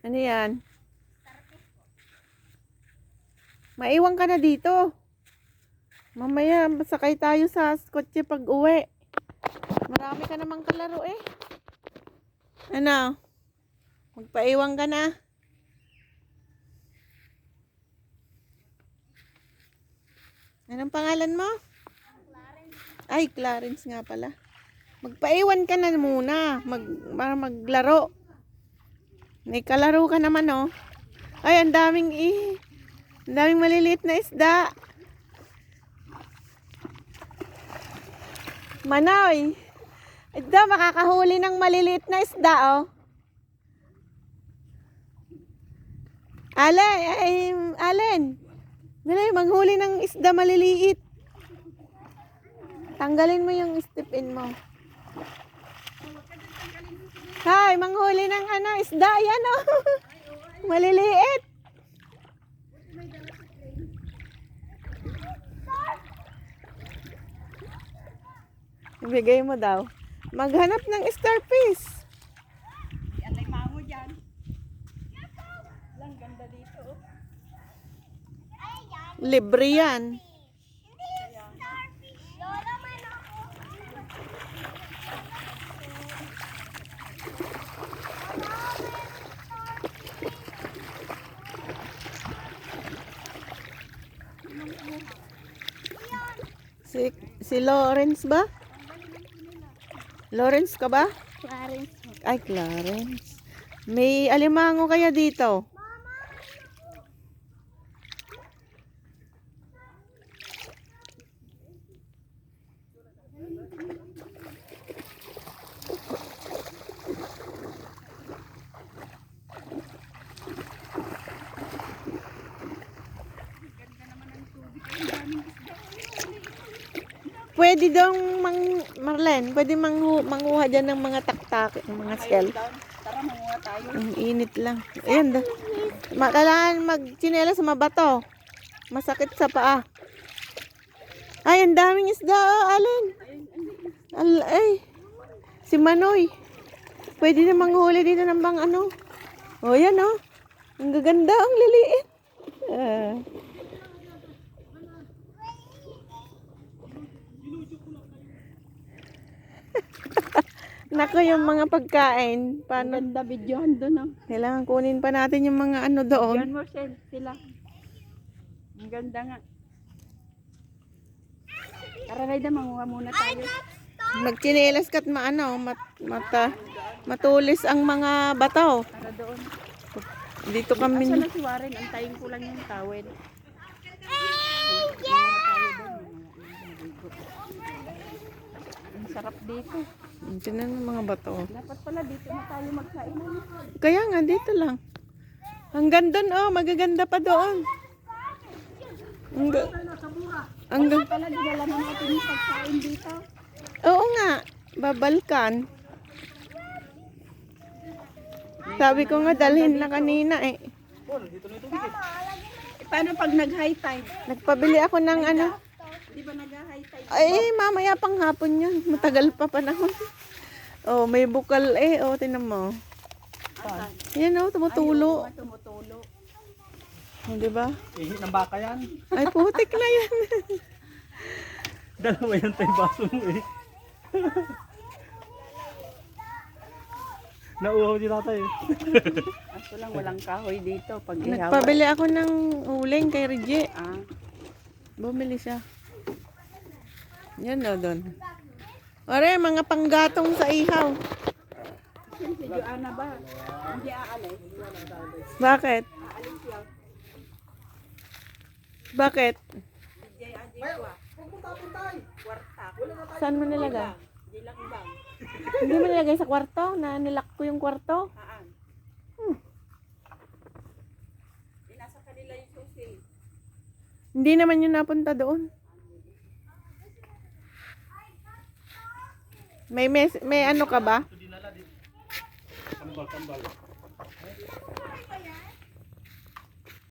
Ano yan? Maiwan ka na dito. Mamaya sakay tayo sa kotse pag uwi. Marami ka namang kalaro eh. Ano? Magpaiwan ka na. Anong pangalan mo? Clarence. Ay, Clarence nga pala. Magpaiwan ka na muna. Para maglaro. May kalaro ka naman oh. Ay, ang daming maliliit na isda. Manoy. Ito, makakahuli ng maliliit na isda oh. Allen. Dali, manghuli ng isda maliliit. Tanggalin mo yung step-in mo. Hay, manghuli ng isda. Yan oh. Maliliit. Ibigay mo daw. Maghanap ng starfish. Yan ay mango dyan. Lang ganda dito. Libre yan. Hindi starfish. Lola, may ako. Si Lawrence ba? Lawrence ka ba? Clarence. Ay, Clarence. May alimango kaya dito? Pwede daw Marlene, pwede manguha dyan ng mga taktak, ng mga shell. Tara, manguha tayo. Ang init lang. Ayan daw. Kailangan magtsinelas sa mabato. Masakit sa paa. Ay, ang daming isda, Allen. Ay, si Manoy. Pwede na manghuli dito ng bang ano. O, yan o. Ang gaganda, ang liliit. Nako, yung mga pagkain. Paano? Ganda videohan doon ah. Kailangan kunin pa natin yung mga ano doon. Yan mo sila. Ang ganda nga. Tara Rayda, manguha muna tayo. Magchinelas ka't matulis ang mga bataw. Tara doon. Dito kami. Asa na si Warren? Antayin ko lang yung towel. Ang sarap dito. Tinan ang mga bato. Dapat pala dito na tayo magkainan. Kaya nga, dito lang. Hanggang doon, oh. Magaganda pa doon. Hanggang. Pala dinala na natin yung pagkain dito. Oo nga. Babalkan. Sabi ko nga, dalhin na kanina eh. Paano pag nag-high tide? Nagpabili ako ng ano. Di ba nag-high tide? Ay, mamaya pang hapon yun. Matagal pa panahon. Oh, may bukal eh. Oh, tinan mo. Yan oh, tumutulo. Tumutulo. Oh, diba? Ihi ng baka yan. Ay, putik na yan. Dalawa yan tayo baso mo eh. Nauhaw din tatay eh. Aso lang walang kahoy dito. Pag ihaw. Nagpabili ako ng uling kay Reggie. Ah, Bumili siya. Yan o doon. Ore, mga panggatong sa ihaw. si Joanna ba? Hindi aalis. Bakit? Aalis lang. Bakit? Kwarta. Saan mo nilagay? Hindi lang bang. Hindi mo nilagay sa kwarto? Na nilak ko yung kwarto? Haan. Nasa kanila yung susi. Hindi naman yun napunta doon. May ano ka ba? Kambal.